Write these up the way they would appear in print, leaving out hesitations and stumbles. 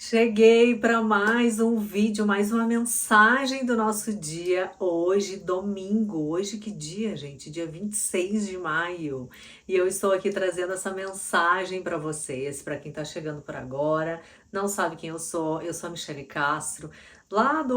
Cheguei para mais um vídeo, mais uma mensagem do nosso dia, hoje, domingo. Hoje que dia, gente? Dia 26 de maio. E eu estou aqui trazendo essa mensagem para vocês, para quem está chegando por agora, não sabe quem eu sou a Michele Castro, lá do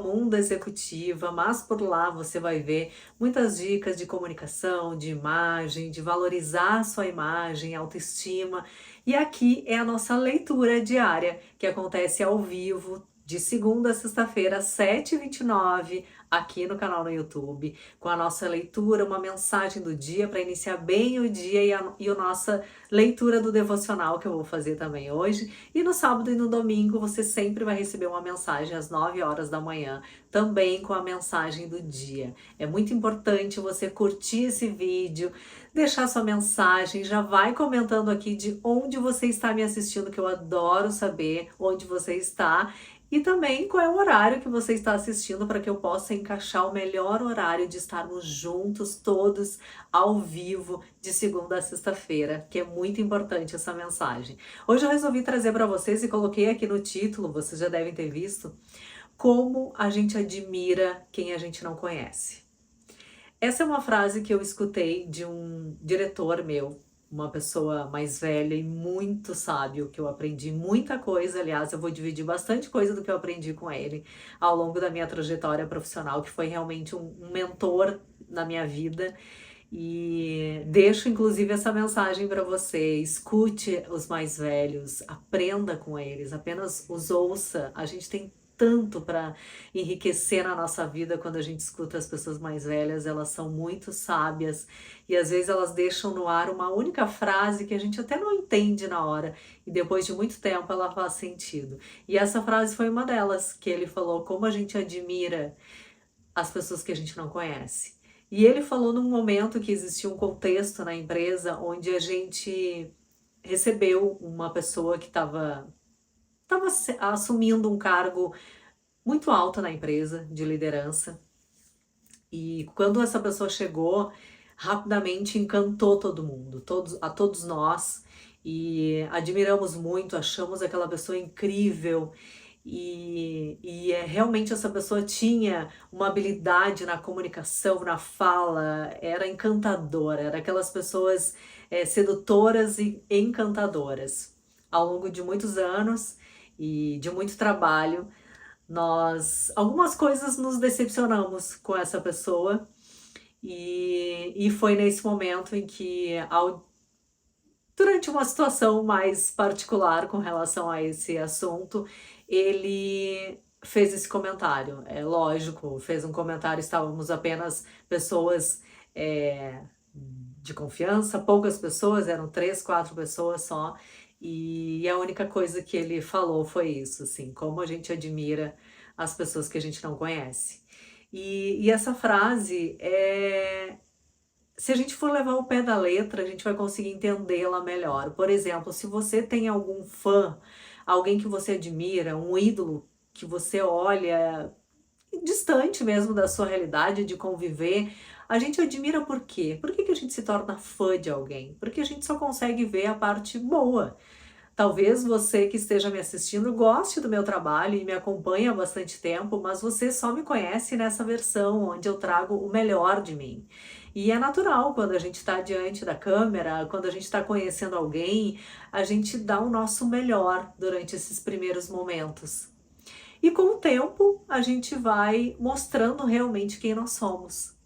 @Mundo Executiva, mas por lá você vai ver muitas dicas de comunicação, de imagem, de valorizar sua imagem, autoestima. E aqui é a nossa leitura diária, que acontece ao vivo, de segunda a sexta-feira, às 7h29, aqui no canal no YouTube, com a nossa leitura, uma mensagem do dia para iniciar bem o dia e a nossa leitura do devocional que eu vou fazer também hoje. E no sábado e no domingo você sempre vai receber uma mensagem às 9 horas da manhã, também com a mensagem do dia. É muito importante você curtir esse vídeo, deixar sua mensagem, já vai comentando aqui de onde você está me assistindo, que eu adoro saber onde você está. E também qual é o horário que você está assistindo para que eu possa encaixar o melhor horário de estarmos juntos todos ao vivo de segunda a sexta-feira, que é muito importante essa mensagem. Hoje eu resolvi trazer para vocês e coloquei aqui no título, vocês já devem ter visto, como a gente admira quem a gente não conhece. Essa é uma frase que eu escutei de um diretor meu, uma pessoa mais velha e muito sábio, que eu aprendi muita coisa. Aliás, eu vou dividir bastante coisa do que eu aprendi com ele ao longo da minha trajetória profissional, que foi realmente um mentor na minha vida. E deixo inclusive essa mensagem para você: escute os mais velhos, aprenda com eles, apenas os ouça. A gente tem tanto para enriquecer na nossa vida quando a gente escuta as pessoas mais velhas. Elas são muito sábias e às vezes elas deixam no ar uma única frase que a gente até não entende na hora e depois de muito tempo ela faz sentido. E essa frase foi uma delas, que ele falou: como a gente admira as pessoas que a gente não conhece. E ele falou num momento que existia um contexto na empresa onde a gente recebeu uma pessoa que estava assumindo um cargo muito alto na empresa, de liderança. E quando essa pessoa chegou, rapidamente encantou todo mundo, a todos nós, e admiramos muito, achamos aquela pessoa incrível. Realmente essa pessoa tinha uma habilidade na comunicação, na fala, era encantadora, era aquelas pessoas sedutoras e encantadoras. Ao longo de muitos anos e de muito trabalho, algumas coisas nos decepcionamos com essa pessoa, e foi nesse momento em que, durante uma situação mais particular com relação a esse assunto, ele fez esse comentário. É lógico, fez um comentário, estávamos apenas pessoas de confiança, poucas pessoas, eram 3, 4 pessoas só, e a única coisa que ele falou foi isso, assim: como a gente admira as pessoas que a gente não conhece. E essa frase se a gente for levar ao pé da letra, a gente vai conseguir entendê-la melhor. Por exemplo, se você tem algum fã, alguém que você admira, um ídolo que você olha distante mesmo da sua realidade de conviver, a gente admira por quê? Por que que a gente se torna fã de alguém? Porque a gente só consegue ver a parte boa. Talvez você que esteja me assistindo goste do meu trabalho e me acompanha há bastante tempo, mas você só me conhece nessa versão onde eu trago o melhor de mim. E é natural, quando a gente está diante da câmera, quando a gente está conhecendo alguém, a gente dá o nosso melhor durante esses primeiros momentos. E com o tempo, a gente vai mostrando realmente quem nós somos.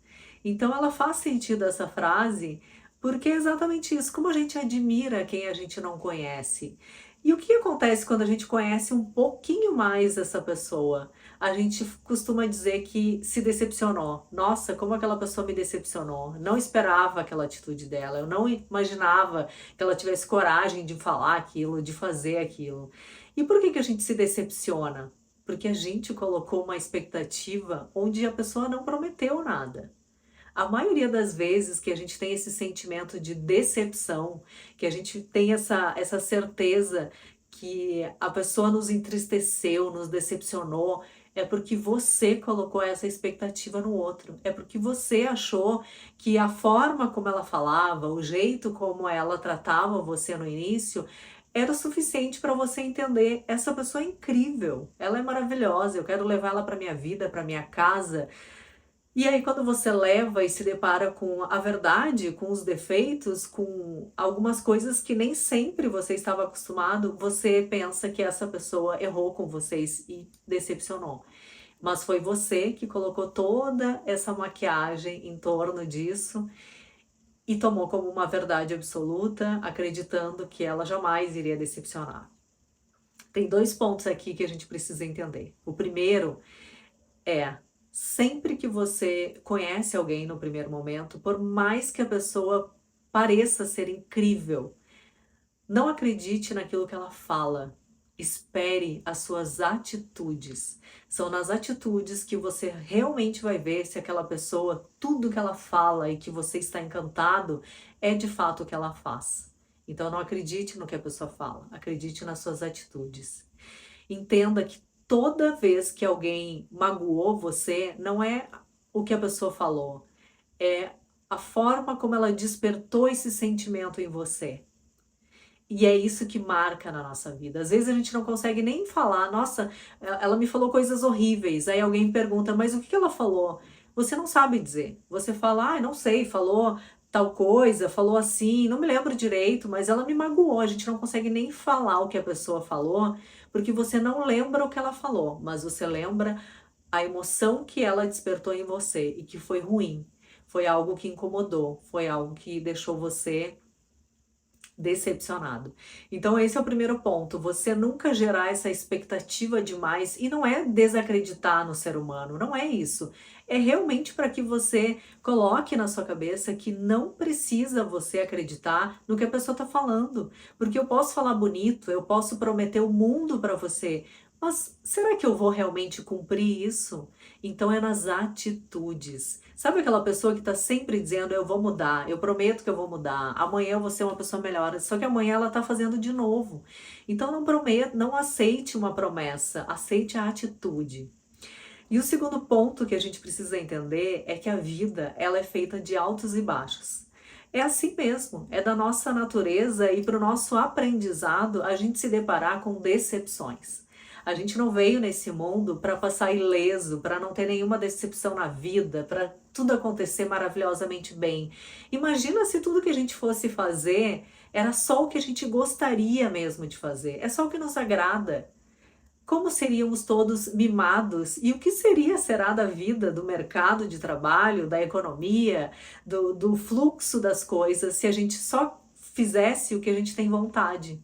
Então ela faz sentido, essa frase, porque é exatamente isso: como a gente admira quem a gente não conhece. E o que acontece quando a gente conhece um pouquinho mais essa pessoa? A gente costuma dizer que se decepcionou. Nossa, como aquela pessoa me decepcionou. Não esperava aquela atitude dela. Eu não imaginava que ela tivesse coragem de falar aquilo, de fazer aquilo. E por que que a gente se decepciona? Porque a gente colocou uma expectativa onde a pessoa não prometeu nada. A maioria das vezes que a gente tem esse sentimento de decepção, que a gente tem essa certeza que a pessoa nos entristeceu, nos decepcionou, é porque você colocou essa expectativa no outro. É porque você achou que a forma como ela falava, o jeito como ela tratava você no início, era o suficiente para você entender, essa pessoa é incrível, ela é maravilhosa, eu quero levar ela para minha vida, para minha casa. E aí quando você leva e se depara com a verdade, com os defeitos, com algumas coisas que nem sempre você estava acostumado, você pensa que essa pessoa errou com vocês e decepcionou. Mas foi você que colocou toda essa maquiagem em torno disso e tomou como uma verdade absoluta, acreditando que ela jamais iria decepcionar. Tem dois pontos aqui que a gente precisa entender. O primeiro é, sempre que você conhece alguém no primeiro momento, por mais que a pessoa pareça ser incrível, não acredite naquilo que ela fala. Espere as suas atitudes. São nas atitudes que você realmente vai ver se aquela pessoa, tudo que ela fala e que você está encantado, é de fato o que ela faz. Então não acredite no que a pessoa fala, acredite nas suas atitudes. Entenda que toda vez que alguém magoou você, não é o que a pessoa falou, é a forma como ela despertou esse sentimento em você. E é isso que marca na nossa vida. Às vezes a gente não consegue nem falar, nossa, ela me falou coisas horríveis. Aí alguém pergunta, mas o que ela falou? Você não sabe dizer. Você fala, ah, não sei, falou tal coisa, falou assim, não me lembro direito, mas ela me magoou. A gente não consegue nem falar o que a pessoa falou, porque você não lembra o que ela falou, mas você lembra a emoção que ela despertou em você e que foi ruim. Foi algo que incomodou, foi algo que deixou você decepcionado. Então esse é o primeiro ponto, você nunca gerar essa expectativa demais, e não é desacreditar no ser humano, não é isso. É realmente para que você coloque na sua cabeça que não precisa você acreditar no que a pessoa está falando, porque eu posso falar bonito, eu posso prometer o mundo para você, mas será que eu vou realmente cumprir isso? Então é nas atitudes. Sabe aquela pessoa que está sempre dizendo, eu vou mudar, eu prometo que eu vou mudar, amanhã eu vou ser uma pessoa melhor, só que amanhã ela está fazendo de novo. Então não prometa, não aceite uma promessa, aceite a atitude. E o segundo ponto que a gente precisa entender é que a vida, ela é feita de altos e baixos. É assim mesmo, é da nossa natureza e para o nosso aprendizado a gente se deparar com decepções. A gente não veio nesse mundo para passar ileso, para não ter nenhuma decepção na vida, para tudo acontecer maravilhosamente bem. Imagina se tudo que a gente fosse fazer era só o que a gente gostaria mesmo de fazer, é só o que nos agrada. Como seríamos todos mimados? E o que será da vida, do mercado de trabalho, da economia, do fluxo das coisas, se a gente só fizesse o que a gente tem vontade?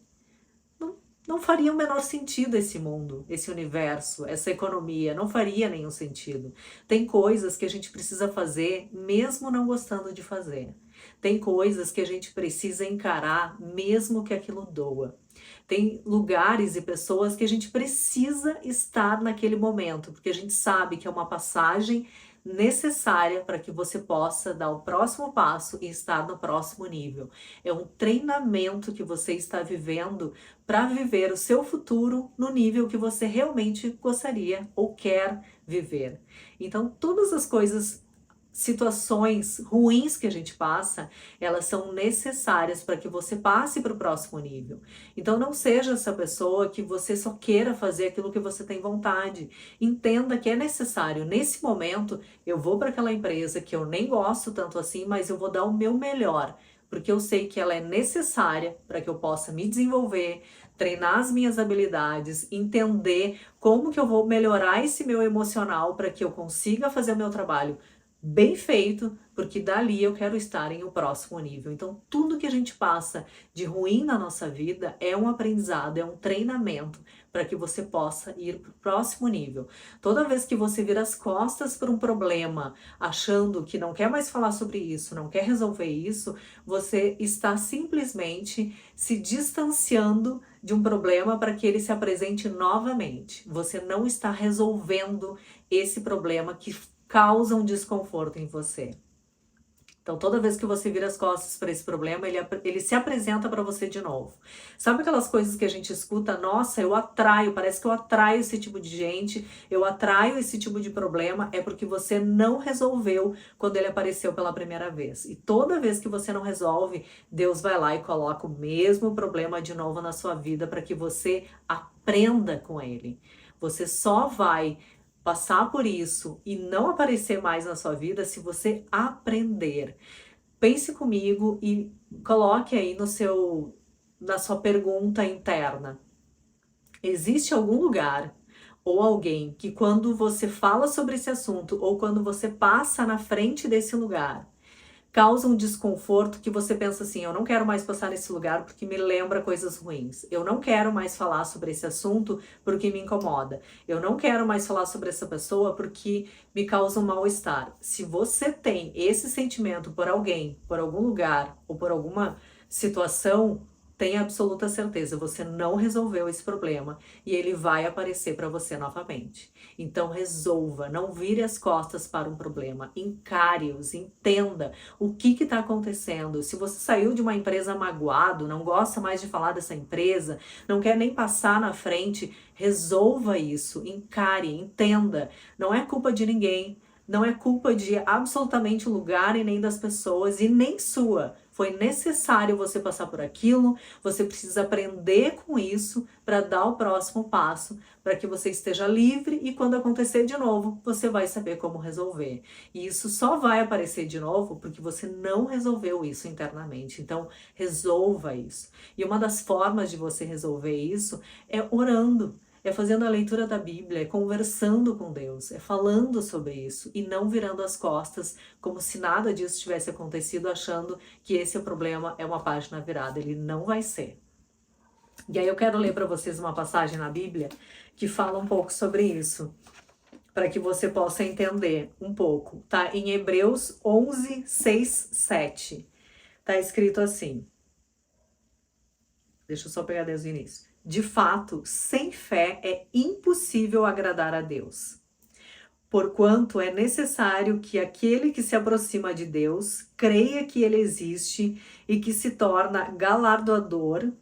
Não, não faria o menor sentido esse mundo, esse universo, essa economia, não faria nenhum sentido. Tem coisas que a gente precisa fazer mesmo não gostando de fazer. Tem coisas que a gente precisa encarar mesmo que aquilo doa. Tem lugares e pessoas que a gente precisa estar naquele momento, porque a gente sabe que é uma passagem necessária para que você possa dar o próximo passo e estar no próximo nível. É um treinamento que você está vivendo para viver o seu futuro no nível que você realmente gostaria ou quer viver. Então, todas as coisas, situações ruins que a gente passa, elas são necessárias para que você passe para o próximo nível. Então não seja essa pessoa que você só queira fazer aquilo que você tem vontade. Entenda que é necessário, nesse momento, eu vou para aquela empresa que eu nem gosto tanto assim, mas eu vou dar o meu melhor, porque eu sei que ela é necessária para que eu possa me desenvolver, treinar as minhas habilidades, entender como que eu vou melhorar esse meu emocional para que eu consiga fazer o meu trabalho bem feito, porque dali eu quero estar em o próximo nível. Então, tudo que a gente passa de ruim na nossa vida é um aprendizado, é um treinamento para que você possa ir para o próximo nível. Toda vez que você vira as costas para um problema, achando que não quer mais falar sobre isso, não quer resolver isso, você está simplesmente se distanciando de um problema para que ele se apresente novamente. Você não está resolvendo esse problema que causa um desconforto em você. Então, toda vez que você vira as costas para esse problema, ele se apresenta para você de novo. Sabe aquelas coisas que a gente escuta? Nossa, eu atraio, parece que eu atraio esse tipo de gente, eu atraio esse tipo de problema, é porque você não resolveu quando ele apareceu pela primeira vez. E toda vez que você não resolve, Deus vai lá e coloca o mesmo problema de novo na sua vida para que você aprenda com ele. Você só vai passar por isso e não aparecer mais na sua vida se você aprender. Pense comigo e coloque aí na sua pergunta interna. Existe algum lugar ou alguém que quando você fala sobre esse assunto ou quando você passa na frente desse lugar, causa um desconforto que você pensa assim, eu não quero mais passar nesse lugar porque me lembra coisas ruins. Eu não quero mais falar sobre esse assunto porque me incomoda. Eu não quero mais falar sobre essa pessoa porque me causa um mal-estar. Se você tem esse sentimento por alguém, por algum lugar ou por alguma situação, tenha absoluta certeza, você não resolveu esse problema e ele vai aparecer para você novamente. Então resolva, não vire as costas para um problema, encare-os, entenda o que está acontecendo. Se você saiu de uma empresa magoado, não gosta mais de falar dessa empresa, não quer nem passar na frente, resolva isso, encare, entenda. Não é culpa de ninguém, não é culpa de absolutamente lugar e nem das pessoas e nem sua. Foi necessário você passar por aquilo, você precisa aprender com isso para dar o próximo passo, para que você esteja livre e quando acontecer de novo, você vai saber como resolver. E isso só vai aparecer de novo porque você não resolveu isso internamente. Então, resolva isso. E uma das formas de você resolver isso é orando. É fazendo a leitura da Bíblia, é conversando com Deus, é falando sobre isso e não virando as costas como se nada disso tivesse acontecido, achando que esse problema é uma página virada. Ele não vai ser. E aí eu quero ler para vocês uma passagem na Bíblia que fala um pouco sobre isso, para que você possa entender um pouco. Tá em Hebreus 11, 6, 7. Tá escrito assim. Deixa eu só pegar desde o início. De fato, sem fé é impossível agradar a Deus. Porquanto é necessário que aquele que se aproxima de Deus creia que ele existe e que se torna galardoador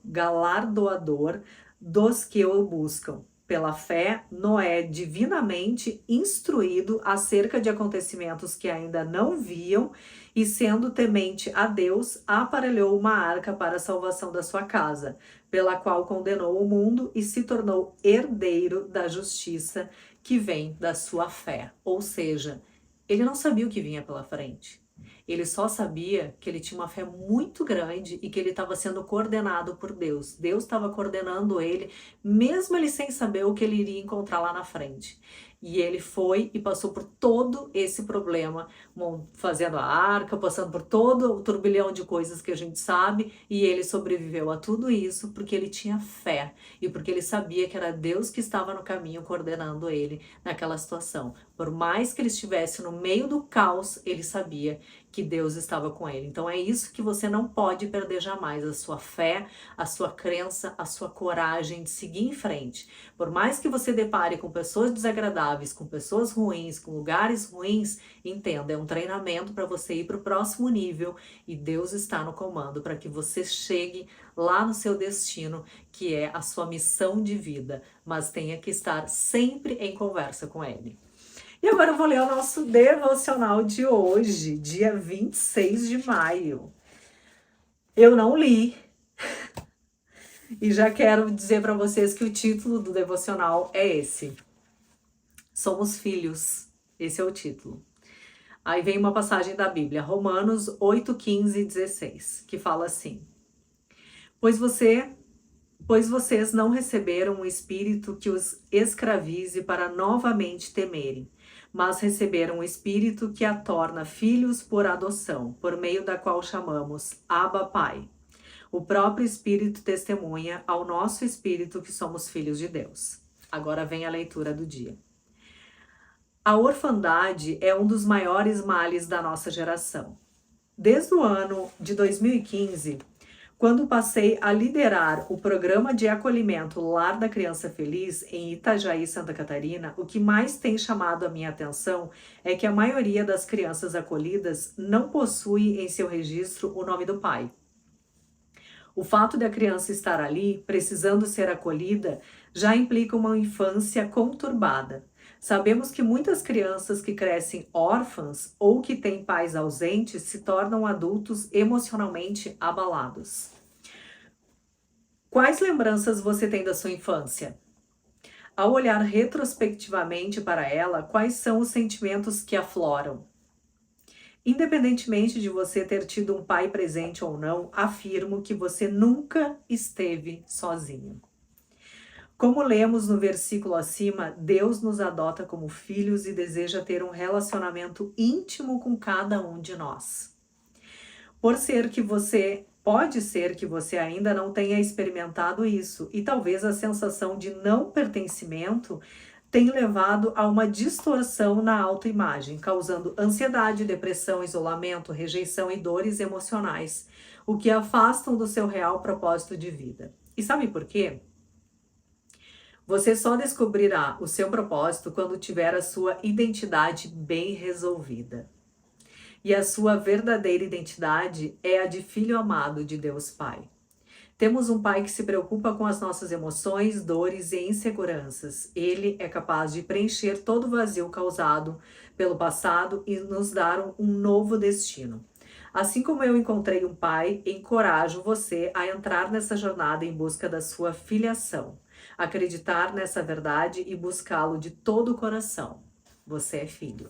dos que o buscam. Pela fé, Noé, divinamente instruído acerca de acontecimentos que ainda não viam, e sendo temente a Deus, aparelhou uma arca para a salvação da sua casa, pela qual condenou o mundo e se tornou herdeiro da justiça que vem da sua fé. Ou seja, ele não sabia o que vinha pela frente. Ele só sabia que ele tinha uma fé muito grande e que ele estava sendo coordenado por Deus. Deus estava coordenando ele, mesmo ele sem saber o que ele iria encontrar lá na frente. E ele foi e passou por todo esse problema, fazendo a arca, passando por todo o turbilhão de coisas que a gente sabe, e ele sobreviveu a tudo isso porque ele tinha fé e porque ele sabia que era Deus que estava no caminho coordenando ele naquela situação. Por mais que ele estivesse no meio do caos, ele sabia que Deus estava com ele. Então é isso que você não pode perder jamais, a sua fé, a sua crença, a sua coragem de seguir em frente. Por mais que você depare com pessoas desagradáveis, com pessoas ruins, com lugares ruins, entenda, é um treinamento para você ir para o próximo nível e Deus está no comando para que você chegue lá no seu destino, que é a sua missão de vida, mas tenha que estar sempre em conversa com Ele. E agora eu vou ler o nosso devocional de hoje, dia 26 de maio. Eu não li e já quero dizer para vocês que o título do devocional é esse. Somos filhos. Esse é o título. Aí vem uma passagem da Bíblia, Romanos 8, 15 e 16, que fala assim: Pois vocês não receberam um espírito que os escravize para novamente temerem, mas receberam um espírito que a torna filhos por adoção, por meio da qual chamamos Abba Pai. O próprio Espírito testemunha ao nosso espírito que somos filhos de Deus. Agora vem a leitura do dia. A orfandade é um dos maiores males da nossa geração. Desde o ano de 2015, Quando passei a liderar o programa de acolhimento Lar da Criança Feliz em Itajaí, Santa Catarina, o que mais tem chamado a minha atenção é que a maioria das crianças acolhidas não possui em seu registro o nome do pai. O fato de a criança estar ali, precisando ser acolhida, já implica uma infância conturbada. Sabemos que muitas crianças que crescem órfãs ou que têm pais ausentes se tornam adultos emocionalmente abalados. Quais lembranças você tem da sua infância? Ao olhar retrospectivamente para ela, quais são os sentimentos que afloram? Independentemente de você ter tido um pai presente ou não, afirmo que você nunca esteve sozinho. Como lemos no versículo acima, Deus nos adota como filhos e deseja ter um relacionamento íntimo com cada um de nós. Pode ser que você ainda não tenha experimentado isso, e talvez a sensação de não pertencimento tem levado a uma distorção na autoimagem, causando ansiedade, depressão, isolamento, rejeição e dores emocionais, o que afastam do seu real propósito de vida. E sabe por quê? Você só descobrirá o seu propósito quando tiver a sua identidade bem resolvida. E a sua verdadeira identidade é a de filho amado de Deus Pai. Temos um Pai que se preocupa com as nossas emoções, dores e inseguranças. Ele é capaz de preencher todo o vazio causado pelo passado e nos dar um novo destino. Assim como eu encontrei um pai, encorajo você a entrar nessa jornada em busca da sua filiação. Acreditar nessa verdade e buscá-lo de todo o coração. Você é filho.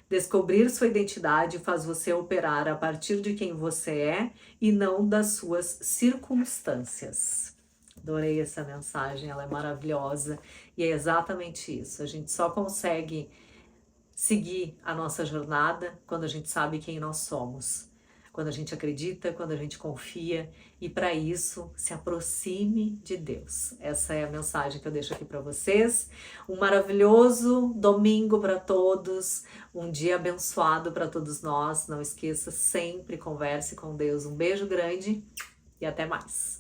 Descobrir sua identidade faz você operar a partir de quem você é e não das suas circunstâncias. Adorei essa mensagem, ela é maravilhosa e é exatamente isso. A gente só consegue seguir a nossa jornada quando a gente sabe quem nós somos. Quando a gente acredita, quando a gente confia, e para isso se aproxime de Deus. Essa é a mensagem que eu deixo aqui para vocês. Um maravilhoso domingo para todos, um dia abençoado para todos nós. Não esqueça, sempre converse com Deus. Um beijo grande e até mais.